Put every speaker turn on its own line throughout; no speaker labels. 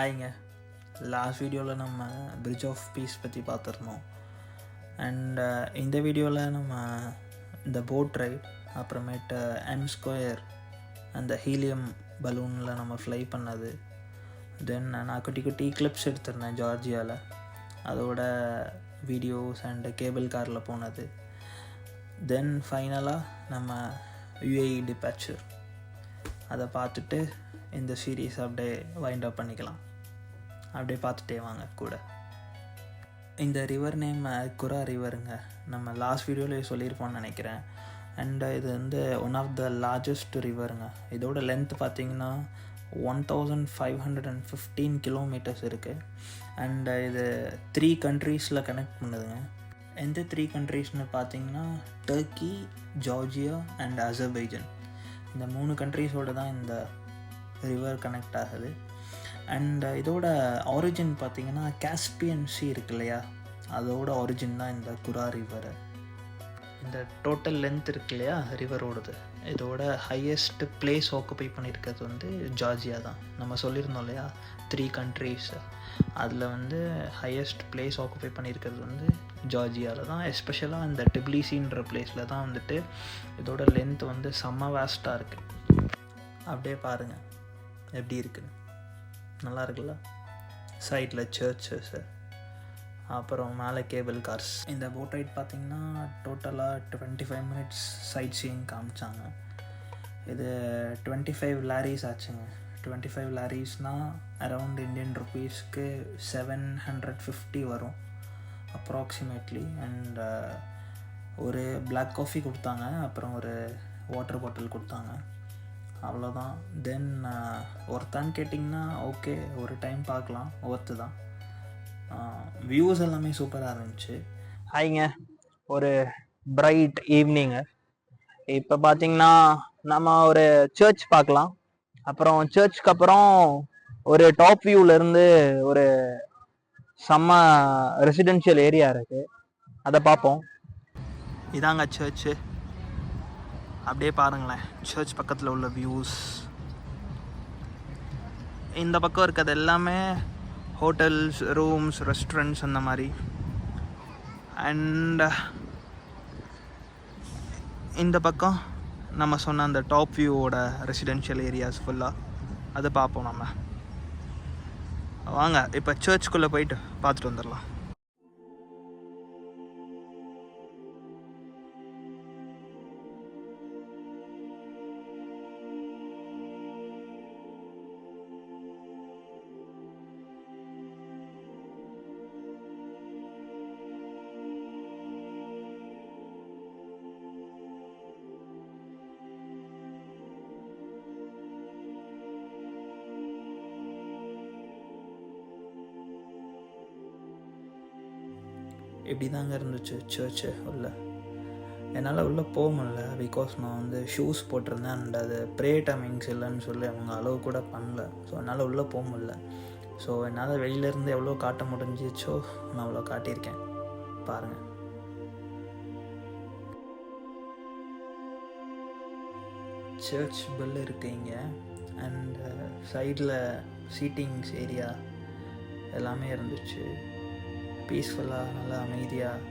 ஹாய்ங்க. Last வீடியோவில் நம்ம bridge of piece பற்றி பார்த்துருந்தோம். அண்ட் இந்த வீடியோவில் நம்ம இந்த போட் ரைட், அப்புறமேட்டு M2 அந்த ஹீலியம் பலூனில் நம்ம ஃப்ளை பண்ணது, தென் நான் குட்டி குட்டி கிளிப்ஸ் எடுத்திருந்தேன் ஜார்ஜியாவில், அதோட வீடியோஸ் அண்டு கேபிள் காரில் போனது, தென் ஃபைனலாக நம்ம UAE டிபாச்சர் அதை பார்த்துட்டு இந்த சீரீஸ் அப்படியே வைண்ட் அப் பண்ணிக்கலாம். அப்படியே பார்த்துட்டே வாங்க கூட. இந்த ரிவர் நேம் குரா ரிவருங்க. நம்ம லாஸ்ட் வீடியோவிலே சொல்லியிருப்போம்னு நினைக்கிறேன். அண்ட் இது வந்து ஒன் ஆஃப் த லார்ஜஸ்ட் ரிவருங்க. இதோட லென்த் பார்த்திங்கன்னா 1515 கிலோமீட்டர்ஸ் இருக்குது. அண்ட் இது 3 கண்ட்ரீஸில் கனெக்ட் பண்ணுதுங்க. எந்த 3 கண்ட்ரீஸ்னு பார்த்திங்கன்னா டர்க்கி, ஜார்ஜியா அண்ட் அசர்பைஜன். இந்த 3 கண்ட்ரீஸோடு தான் இந்த ரிவர் கனெக்ட் ஆகுது. அண்ட் இதோட ஆரிஜின் பார்த்திங்கன்னா காஸ்பியன் சி இருக்கு இல்லையா, அதோட ஆரிஜின் தான் இந்த குரா ரிவர். இந்த டோட்டல் லென்த் இருக்கு இல்லையா ரிவரோடது, இதோட ஹையஸ்ட் பிளேஸ் ஆக்குபை பண்ணியிருக்கிறது வந்து ஜார்ஜியா தான். நம்ம சொல்லியிருந்தோம் இல்லையா 3 கண்ட்ரீஸ், அதில் வந்து ஹையஸ்ட் பிளேஸ் ஆக்குபை பண்ணியிருக்கிறது வந்து ஜார்ஜியாவில் தான். எஸ்பெஷலாக இந்த டிபிலிசின்ற பிளேஸில் தான் வந்துட்டு இதோட லென்த் வந்து செம்ம வேஸ்ட்டாக இருக்குது. அப்படியே பாருங்கள் எப்படி இருக்குன்னு. நல்லா இருக்குல்ல? சைடில் சர்ச்சஸ், அப்புறம் மேலே கேபிள் கார்ஸ். இந்த போட் ரைட் பார்த்திங்கன்னா டோட்டலாக 25 மினிட்ஸ் சைட் சீயிங் காமிச்சாங்க. இது 25 லாரிஸ் ஆச்சுங்க. 25 லாரிஸ்னால் அரவுண்ட் இந்தியன் ருப்பீஸ்க்கு 750 வரும் அப்ராக்சிமேட்லி. அண்ட் ஒரு பிளாக் காஃபி கொடுத்தாங்க, அப்புறம் ஒரு வாட்டர் பாட்டில் கொடுத்தாங்க, அவ்வளோதான். தென் ஒருத்தான்னு கேட்டிங்கன்னா ஓகே, ஒரு டைம் பார்க்கலாம், ஒர்த்து தான். வியூஸ் எல்லாமே சூப்பராக இருந்துச்சு. ஹாய்ங்க, ஒரு பிரைட் ஈவினிங்கு. இப்போ பார்த்தீங்கன்னா நம்ம ஒரு சர்ச் பார்க்கலாம். அப்புறம் சர்ச்சுக்கு அப்புறம் ஒரு டாப் வியூவிலேருந்து ஒரு செம்ம ரெசிடென்ஷியல் ஏரியா இருக்குது, அதை பார்ப்போம். இதாங்க சர்ச்சு. அப்படியே பாருங்களேன் சர்ச் பக்கத்தில் உள்ள வியூஸ். இந்த பக்கம் இருக்கிறது எல்லாமே ஹோட்டல்ஸ், ரூம்ஸ், ரெஸ்டாரண்ட்ஸ் அந்த மாதிரி. அண்ட் இந்த பக்கம் நம்ம சொன்ன அந்த டாப் வியூவோட ரெசிடென்ஷியல் ஏரியாஸ் ஃபுல்லாக, அதை பார்ப்போம் நம்ம. வாங்க இப்போ சர்ச்சுக்குள்ளே போயிட்டு பார்த்துட்டு வந்துடலாம். இப்படி தாங்க இருந்துச்சு சர்ச்சு உள்ள. என்னால் உள்ளே போக முடியல, பிகாஸ் நான் வந்து ஷூஸ் போட்டிருந்தேன். அண்ட் அது ப்ரே டைமிங்ஸ் இல்லைன்னு சொல்லி அவங்க அளவு கூட பண்ணல. ஸோ என்னால் உள்ளே போக முடியல. ஸோ என்னால் வெளியிலேருந்து எவ்வளோ காட்ட முடிஞ்சிச்சோ நான் அவ்வளோ காட்டியிருக்கேன். பாருங்கள். சர்ச் பெல் இருக்குது இங்கே. அண்ட் சைடில் சீட்டிங்ஸ் ஏரியா எல்லாமே இருந்துச்சு. பீஸ்ஃபுல்லாக நல்லா அமைதியாக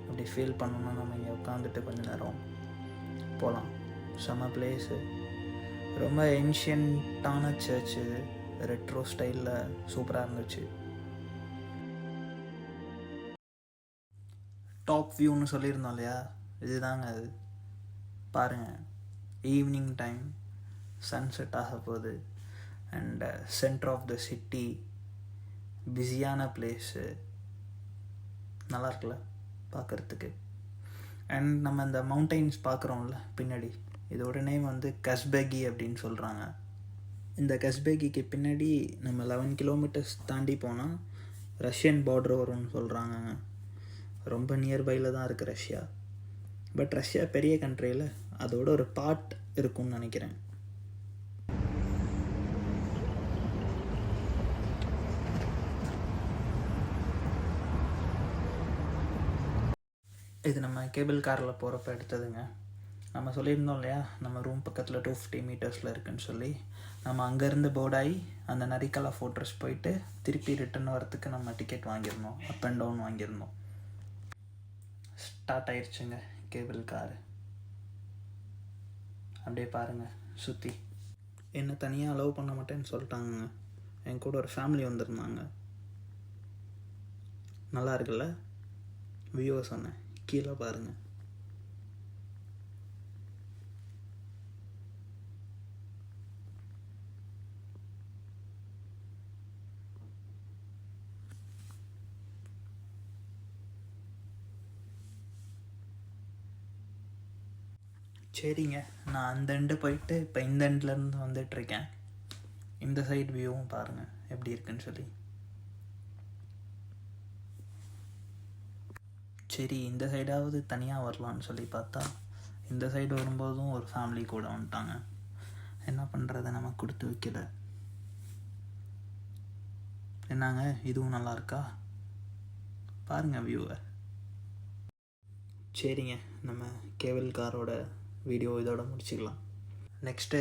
அப்படி ஃபீல் பண்ணணும்னா நம்ம இங்கே உட்காந்துட்டு கொஞ்சம் நேரம் போகலாம். செம்ம பிளேஸு. ரொம்ப ஏன்ஷியன்ட்டான சர்ச் இது, ரெட்ரோ ஸ்டைலில் சூப்பராக இருந்துச்சு. டாப் வியூன்னு சொல்லியிருந்தோம் இல்லையா, இதுதாங்க அது. பாருங்கள், ஈவினிங் டைம், சன்செட் ஆக போகுது. And center of the city, பிஸியான பிளேஸு, நல்லா இருக்குல்ல பார்க்குறதுக்கு. அண்ட் நம்ம இந்த மவுண்டெயின்ஸ் பார்க்குறோம்ல பின்னாடி, இதோட நேம் வந்து கஸ்பெகி அப்படின்னு சொல்கிறாங்க. இந்த கஸ்பெகிக்கு பின்னாடி நம்ம 11 கிலோமீட்டர்ஸ் தாண்டி போனால் ரஷ்யன் பார்டர் வரும்னு சொல்கிறாங்க. ரொம்ப நியர்பையில் தான் இருக்குது ரஷ்யா. பட் ரஷ்யா பெரிய கண்ட்ரியில் அதோட ஒரு பார்ட் இருக்கும்னு நினைக்கிறேன். இது நம்ம கேபிள் காரில் போகிறப்ப எடுத்ததுங்க. நம்ம சொல்லியிருந்தோம் இல்லையா, நம்ம ரூம் பக்கத்தில் 250 மீட்டர்ஸில் இருக்குன்னு சொல்லி. நம்ம அங்கேருந்து போர்டாகி அந்த நரிக்கலா ஃபோர்ட்ரஸ் போயிட்டு திருப்பி ரிட்டர்ன் வரத்துக்கு நம்ம டிக்கெட் வாங்கியிருந்தோம், அப் அண்ட் டவுன் வாங்கியிருந்தோம். ஸ்டார்ட் ஆயிடுச்சுங்க கேபிள் காரு. அப்படியே பாருங்கள் சுற்றி. என்னை தனியாக அலோவ் பண்ண மாட்டேன்னு சொல்லிட்டாங்க. என் கூட ஒரு ஃபேமிலி வந்திருந்தாங்க. நல்லா இருக்குல்ல வியூவை சொன்னேன், கீழே பாருங்கள். சரிங்க, நான் அந்த எண்டு போயிட்டு இப்போ இந்த எண்ட்லேருந்து வந்துட்டுருக்கேன். இந்த சைடு வியூவும் பாருங்கள் எப்படி இருக்குன்னு சொல்லி. சரி, இந்த சைடாவது தனியாக வரலான்னு சொல்லி பார்த்தா இந்த சைடு வரும்போதும் ஒரு ஃபேமிலி கூட வந்துட்டாங்க. என்ன பண்ணுறது, நம்ம கொடுத்து வைக்கல. என்னங்க, இதுவும் நல்லா இருக்கா? பாருங்கள் வியூவை. சரிங்க, நம்ம கேபிள் காரோட வீடியோ இதோட முடிச்சுக்கலாம். நெக்ஸ்ட்டு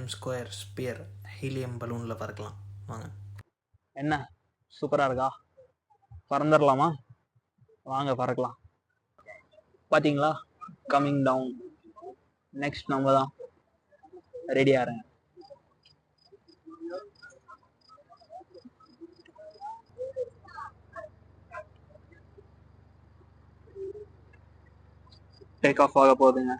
M2 ஸ்பியர் ஹீலியம் பலூனில் பறக்கலாம் வாங்க. என்ன சூப்பராக இருக்கா? பறந்துடலாமா? வாங்க பறக்கலாம். பார்த்தீங்களா, கம்மிங் டவுன். நெக்ஸ்ட் நம்ம தான் ரெடி ஆகிறேன். டேக் ஆஃப் ஆக போகுதுங்க.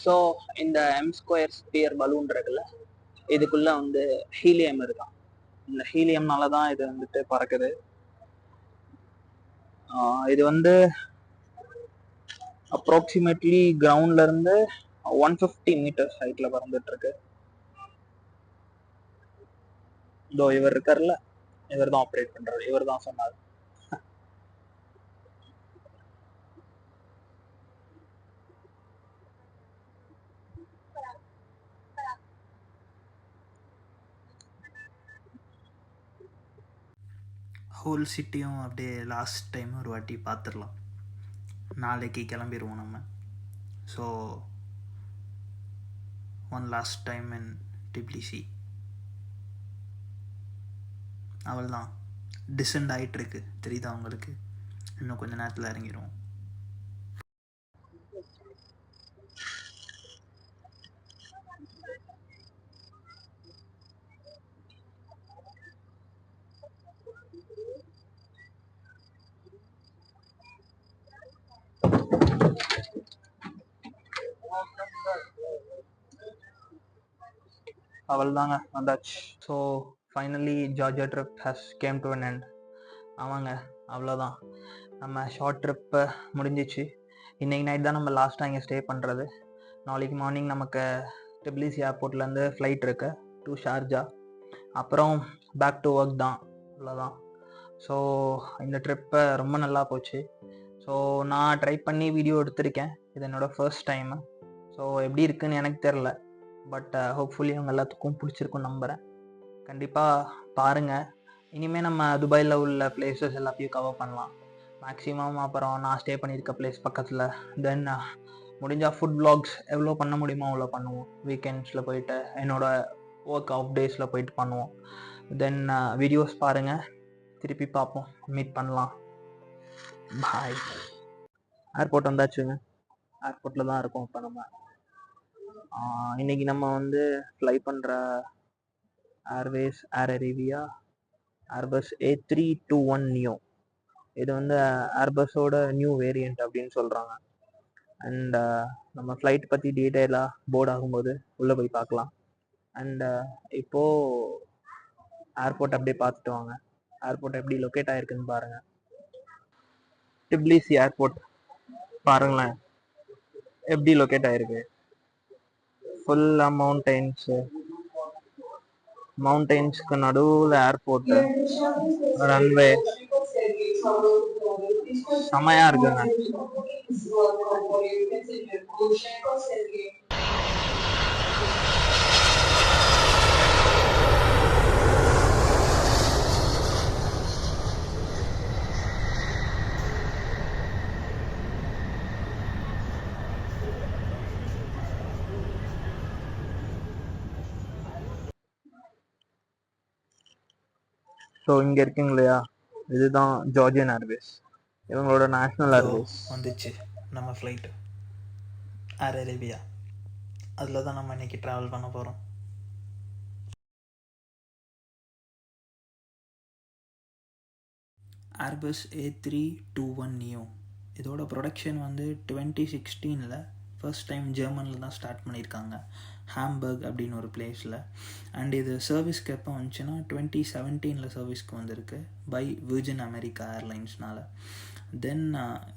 ஸோ இந்த M2 ஸ்பியர் பலூன் இருக்குல்ல, இதுக்குள்ளே வந்து ஹீலியம் இருக்கான். இந்த ஹீலியம்னால தான் இது வந்துட்டு பறக்குது. இது வந்து அப்ராக்சிமேட்லி கிரவுண்ட்லேருந்து 150 மீட்டர்ஸ் ஹைட்டில் பறந்துட்டுருக்கு. இதோ இவர் இருக்கார்ல, இவர் தான் ஆப்ரேட் பண்ணுறாரு, இவர் தான் சொன்னார். ஹோல் சிட்டியும் அப்படியே லாஸ்ட் டைம் ஒரு வாட்டி பார்த்துடலாம். நாளைக்கு கிளம்பிடுவோம் நம்ம. So one last time in Tbilisi. அவள் தான் டிசெண்ட் ஆகிட்டுருக்கு, தெரியுதா உங்களுக்கு? இன்னும் கொஞ்சம் நேரத்தில் இறங்கிடுவோம். அவள் தாங்க வந்தாச்சு. So finally Georgia trip has came to an end. ஆமாங்க, அவ்வளோதான், நம்ம ஷார்ட் ட்ரிப்பு முடிஞ்சிச்சு. இன்றைக்கி நைட் தான் நம்ம லாஸ்ட்டாக இங்கே ஸ்டே பண்ணுறது. நாளைக்கு மார்னிங் நமக்கு டிபிலிசி ஏர்போர்ட்லேருந்து ஃப்ளைட் இருக்கு டு ஷார்ஜா. அப்புறம் பேக் டு ஒர்க் தான், அவ்வளோதான். ஸோ இந்த ட்ரிப்பை ரொம்ப நல்லா போச்சு. ஸோ நான் ட்ரை பண்ணி வீடியோ எடுத்திருக்கேன், இது என்னோடய ஃபர்ஸ்ட் டைமு. ஸோ எப்படி இருக்குன்னு எனக்கு தெரில, பட் ஹோப்ஃபுல்லி அவங்க எல்லாத்துக்கும் பிடிச்சிருக்குன்னு நம்புகிறேன். கண்டிப்பாக பாருங்கள். இனிமேல் நம்ம துபாயில் உள்ள பிளேசஸ் எல்லாத்தையும் கவர் பண்ணலாம் மேக்ஸிமம். அப்புறம் நான் ஸ்டே பண்ணியிருக்க பிளேஸ் பக்கத்தில். தென் முடிஞ்சால் ஃபுட் வ்ளாக்ஸ் எவ்வளோ பண்ண முடியுமோ அவ்வளோ பண்ணுவோம். வீக்கெண்ட்ஸில் போயிட்டு என்னோடய ஒர்க் ஆஃப் டேஸில் போயிட்டு பண்ணுவோம். தென் வீடியோஸ் பாருங்கள், திருப்பி பார்ப்போம், மீட் பண்ணலாம். பாய். ஏர்போர்ட் வந்தாச்சுங்க, ஏர்போர்ட்டில் தான் இருக்கோம் இப்போ நம்ம. இன்றைக்கி நம்ம வந்து ஃப்ளை பண்ணுற Airways Air Arabia Airbus A321 new. இது வந்து ஏர்பஸோட நியூ வேரியண்ட் அப்படின்னு சொல்கிறாங்க. அண்ட் நம்ம ஃப்ளைட் பற்றி டீட்டெயிலாக போர்ட் ஆகும்போது உள்ளே போய் பார்க்கலாம். அண்ட் இப்போது ஏர்போர்ட் அப்படியே பார்த்துட்டு வாங்க, ஏர்போர்ட் எப்படி லொக்கேட் ஆகிருக்குன்னு பாருங்கள். டிபிலிசி ஏர்போர்ட் பாருங்களேன் எப்படி லொக்கேட் ஆகிருக்கு.
ஃபுல்லாக மவுண்டெயின்ஸ்க்கு நடுவில் ஏர்போர்ட்டு, ரன்வே செமையாக இருக்குங்க. ஸோ இங்கே இருக்குங்க இல்லையா, இதுதான் ஜார்ஜியன் ஏர்வேஸ், இவங்களோட நேஷ்னல் ஏர்வேஸ்.
வந்துச்சு நம்ம ஃப்ளைட்டு ஏர் அரேபியா. அதில் தான் நம்ம இன்றைக்கி ட்ராவல் பண்ண போகிறோம். Airbus A321neo. இதோட ப்ரொடக்ஷன் வந்து 2016 ஃபர்ஸ்ட் டைம் ஜெர்மனில் தான் ஸ்டார்ட் பண்ணியிருக்காங்க, ஹாம்பர்க் அப்படின்னு ஒரு பிளேஸில். அண்ட் இது சர்வீஸ்க்கு எப்போ வந்துச்சுன்னா 2017 சர்வீஸ்க்கு வந்திருக்கு பை விர்ஜின் அமெரிக்கா ஏர்லைன்ஸ்னால். தென்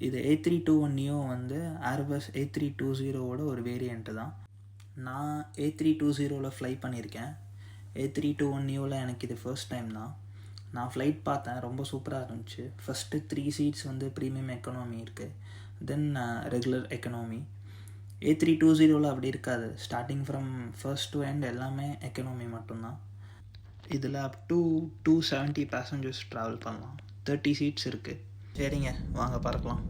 இது A321neo வந்து ஏர்பஸ் A320 ஒரு வேரியண்ட்டு தான். நான் A320 ஃப்ளை பண்ணியிருக்கேன். A321neo எனக்கு இது ஃபர்ஸ்ட் டைம் தான். நான் ஃப்ளைட் பார்த்தேன், ரொம்ப சூப்பராக இருந்துச்சு. ஃபஸ்ட்டு 3 சீட்ஸ் வந்து ப்ரீமியம் எக்கனாமி இருக்குது, தென் ரெகுலர் எக்கனாமி. A320 அப்படி இருக்காது, starting from first to end எல்லாமே எக்கனாமி மட்டும்தான். இதில் அப் டு 270 பேசஞ்சர்ஸ் ட்ராவல் பண்ணலாம், 30 சீட்ஸ் இருக்குது. சரிங்க, வாங்க பறக்கலாம்.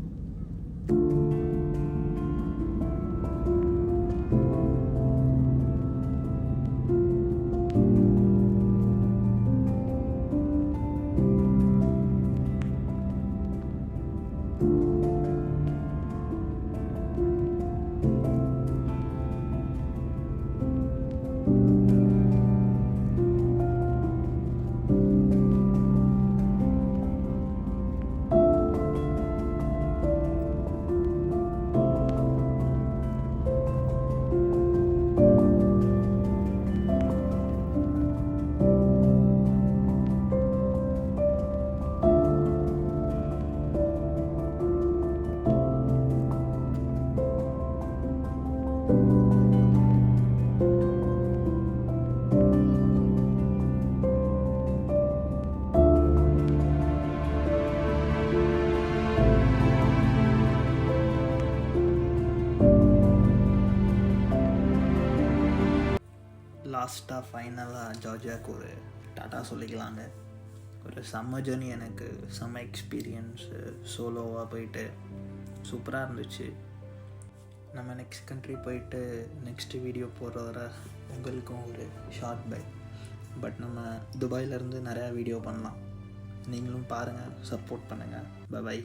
லாஸ்ட்டாக ஃபைனலாக ஜார்ஜியாவுக்கு ஒரு டாட்டா சொல்லிக்கலாங்க. ஒரு செம்ம ஜேர்னி, எனக்கு செம்ம எக்ஸ்பீரியன்ஸு, சோலோவாக போயிட்டு சூப்பராக இருந்துச்சு. நம்ம நெக்ஸ்ட் கண்ட்ரி போயிட்டு நெக்ஸ்ட்டு வீடியோ போடுற வர உங்களுக்கும் ஒரு ஷார்ட் பை. பட் நம்ம துபாயிலேருந்து நிறையா வீடியோ பண்ணலாம், நீங்களும் பாருங்கள், சப்போர்ட் பண்ணுங்கள். பை.